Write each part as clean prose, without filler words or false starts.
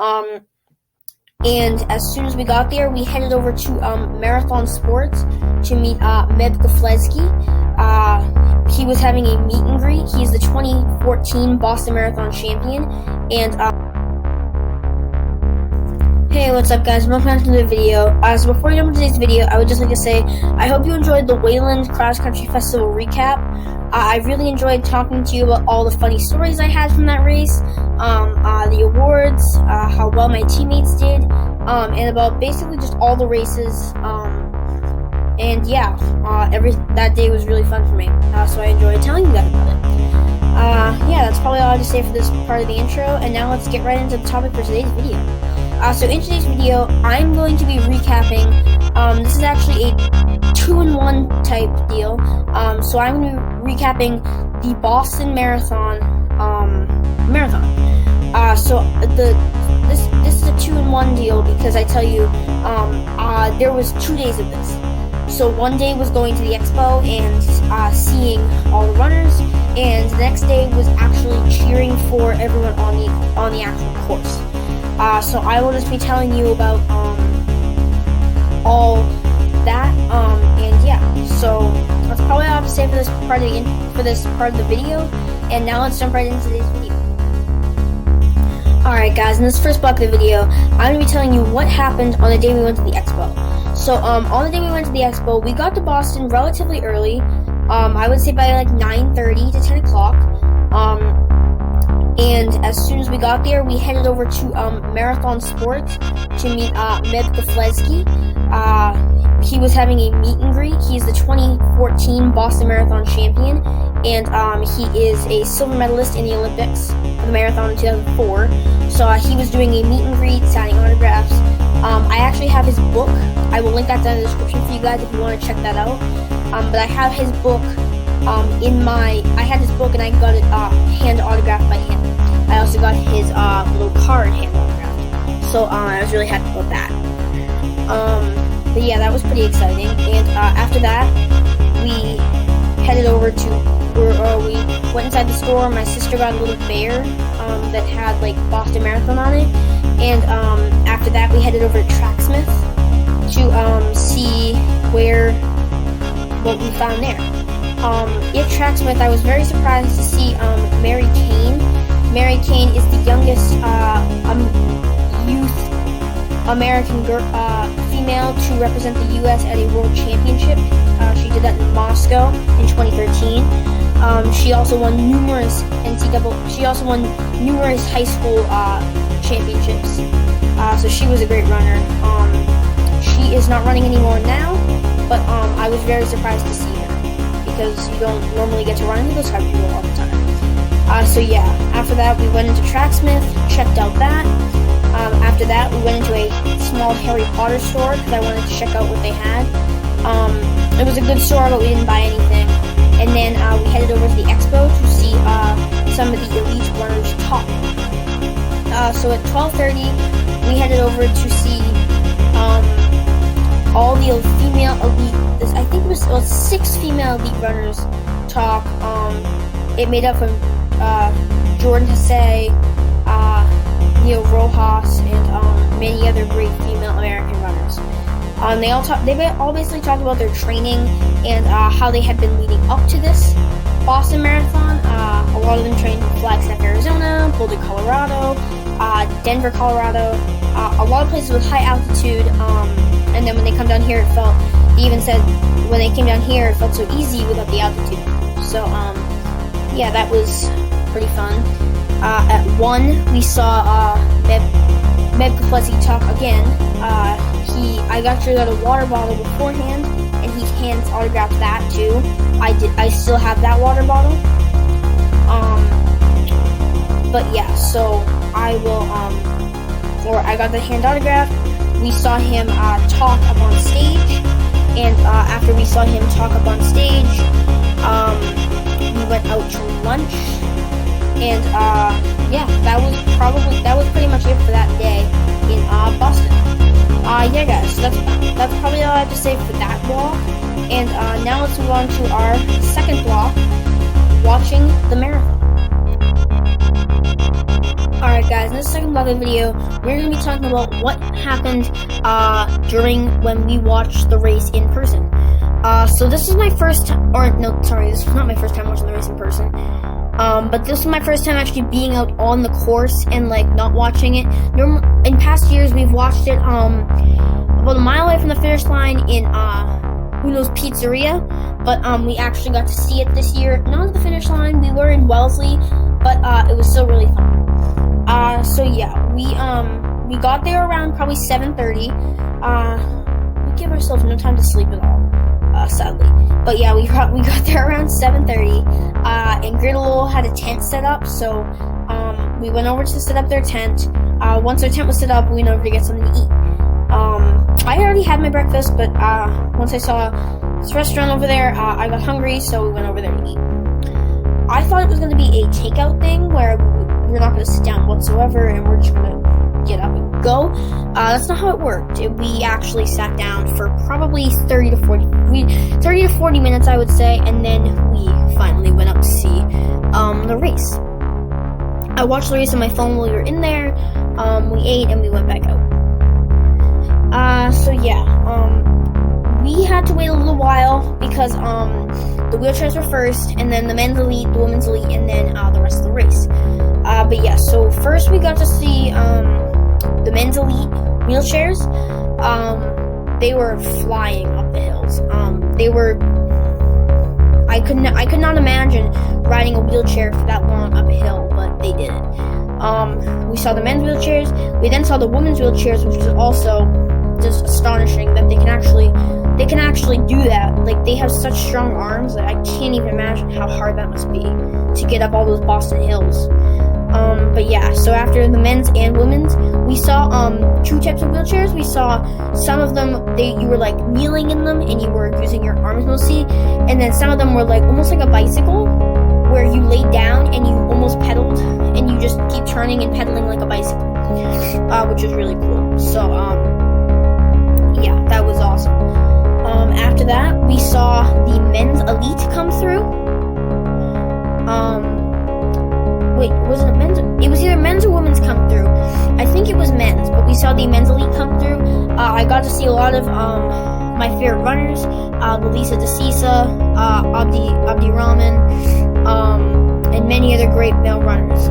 And as soon as we got there, we headed over to Marathon Sports to meet Meb Keflezighi. He was having a meet and greet. He's the 2014 Boston Marathon champion. And hey, what's up, guys? Welcome back to the video. So before we jump into today's video, I would just like to say I hope you enjoyed the Wayland Cross Country Festival recap. I really enjoyed talking to you about all the funny stories I had from that race, the awards, how well my teammates did, and about basically just all the races. And yeah, that day was really fun for me, so I enjoyed telling you guys about it. Yeah, that's probably all I have to say for this part of the intro, and now let's get right into the topic for today's video. So in today's video, I'm going to be recapping, this is actually a 2-in-1 type deal, so I'm going to be recapping the Boston Marathon, so this is a 2-in-1 deal because I tell you, there was 2 days of this. So one day was going to the expo and seeing all the runners, and the next day was actually cheering for everyone on the actual course. So I will just be telling you about all that, and yeah. So that's probably all I have to say for this part of the video. And now let's jump right into today's video. Alright guys, in this first block of the video, I'm going to be telling you what happened on the day we went to the expo. So on the day we went to the expo, we got to Boston relatively early, I would say by like 9:30 to 10 o'clock, and as soon as we got there, we headed over to Marathon Sports to meet Meb Keflezighi. He was having a meet and greet. He's the 2014 Boston Marathon champion, and he is a silver medalist in the Olympics for the marathon in 2004. So he was doing a meet and greet, signing autographs. I actually have his book. I will link that down in the description for you guys if you want to check that out. But I have his book I had his book and I got it hand autographed by him. I also got his little card hand autographed. So I was really happy about that. But yeah, that was pretty exciting. And after that, we headed over to, we went inside the store. My sister got a little bear that had like Boston Marathon on it. And after that, we headed over to Tracksmith to see what we found there. At Tracksmith, I was very surprised to see Mary Kane. Mary Kane is the youngest youth American female to represent the U.S. at a world championship. She did that in Moscow in 2013. She also won numerous high school championships. So she was a great runner. She is not running anymore now, but I was very surprised to see her because you don't normally get to run into those type of people all the time. So yeah, after that we went into Tracksmith, checked out that. After that we went into a small Harry Potter store because I wanted to check out what they had. It was a good store, but we didn't buy anything. And then we headed over to the expo to see some of the elite runners talk. So at 12:30 we headed over to see all the female elite, I think it was 6 female elite runners talk. It made up from Jordan Hesse, Neil Rojas, and many other great female American runners. They all basically talked about their training and how they had been leading up to this Boston Marathon. A lot of them trained in Flagstaff, Arizona, Boulder, Colorado, Denver, Colorado, a lot of places with high altitude, and then when they come down here, they even said when they came down here, it felt so easy without the altitude. So, yeah, that was pretty fun. At 1, we saw Meb Keflezighi talk again. I actually got a water bottle beforehand, and he hands autographed that too. I still have that water bottle. But yeah, so I got the hand autograph. We saw him talk up on stage, and after we saw him talk up on stage, we went out to lunch, and yeah, that was pretty much it for that day in Boston. Yeah, guys, so that's probably all I have to say for that block. And now let's move on to our second block, watching the marathon. Alright guys, in this second vlog of the video, we're going to be talking about what happened during when we watched the race in person. So this is my first, this was not my first time watching the race in person. But this was my first time actually being out on the course and like not watching it. In past years, we've watched it about a mile away from the finish line in who knows Pizzeria, but we actually got to see it this year. Not at the finish line, we were in Wellesley, but it was still really fun. So yeah, we got there around probably 7:30. We give ourselves no time to sleep at all, sadly. But yeah, we got there around 7:30. And Griddle had a tent set up, so we went over to set up their tent. Once our tent was set up, we went over to get something to eat. I already had my breakfast, but once I saw this restaurant over there, I got hungry, so we went over there to eat. I thought it was going to be a takeout thing where we're not going to sit down whatsoever and we're just going to get up and go. That's not how it worked. We actually sat down for probably 30 to 40 minutes, I would say, and then we finally went up to see the race. I watched the race on my phone while we were in there. We ate and we went back out. So yeah, we had to wait a little while because the wheelchairs were first, and then the men's elite, the women's elite, and then the rest of the race. But yeah, so first we got to see the men's elite wheelchairs. They were flying up the hills. I could not imagine riding a wheelchair for that long up a hill, but they did it. We saw the men's wheelchairs. We then saw the women's wheelchairs, which was also just astonishing that they can actually do that. Like, they have such strong arms that I can't even imagine how hard that must be to get up all those Boston hills. But yeah, so after the men's and women's, we saw two types of wheelchairs. We saw some of them, you were like kneeling in them and you were using your arms mostly, and then some of them were like almost like a bicycle where you laid down and you almost pedaled and you just keep turning and pedaling like a bicycle, which was really cool. So yeah, that was awesome. After that, we saw the men's elite come through. Wait, was it men's? It was either men's or women's come through. I think it was men's, but we saw the men's elite come through. I got to see a lot of my favorite runners, Lisa DeCisa, Abdi Rahman, and many other great male runners.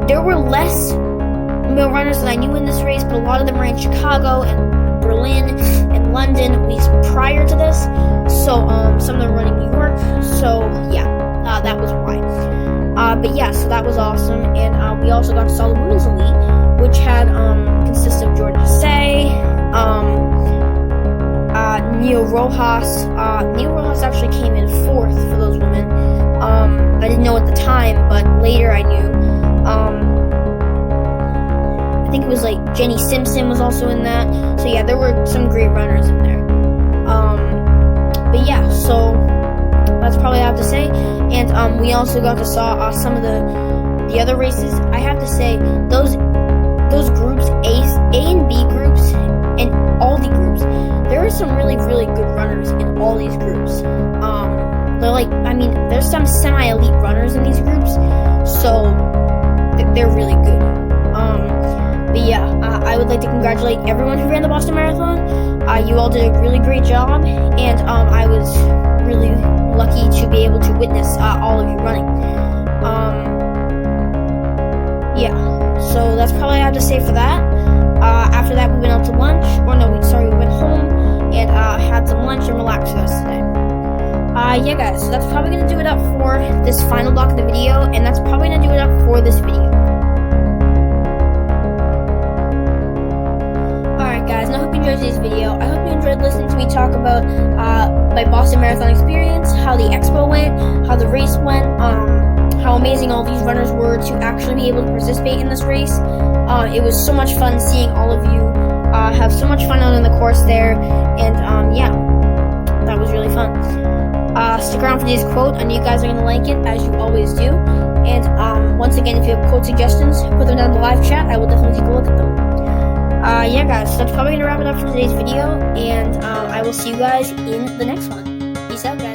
There were less male runners than I knew in this race, but a lot of them ran Chicago and Berlin and London at least prior to this. So some of them running New York. So yeah, that was why. But yeah, so that was awesome, and we also got to see the women's elite, which had consists of Jordan Say, Neil Rojas. Neil Rojas actually came in 4th for those women. I didn't know at the time, but later I knew. I think it was like Jenny Simpson was also in that. So yeah, there were some great runners in there. But yeah, so that's probably all I have to say. And we also got to saw some of the other races. I have to say those groups, A and B groups, and all the groups, there are some really good runners in all these groups. They're like, I mean, there's some semi-elite runners in these groups, so they're really good. But yeah, I would like to congratulate everyone who ran the Boston Marathon. You all did a really great job, and I was really lucky to be able to witness all of you running. Yeah, so that's probably all I have to say for that. After that, we went out to lunch. We went home and had some lunch and relaxed with us today. Yeah, guys, so that's probably going to do it up for this final block of the video, and that's probably going to do it up for this video. Alright, guys, and I hope you enjoyed today's video. I hope you enjoyed listening to me talk about my Boston Marathon experience, how the expo went, how the race went, how amazing all these runners were to actually be able to participate in this race. It was so much fun seeing all of you have so much fun out on the course there, and yeah, that was really fun. Stick around for today's quote. I know you guys are going to like it, as you always do. And once again, if you have quote suggestions, put them down in the live chat. I will definitely take a look at them. Yeah, guys, so that's probably going to wrap it up for today's video, and I will see you guys in the next one. Peace out, guys.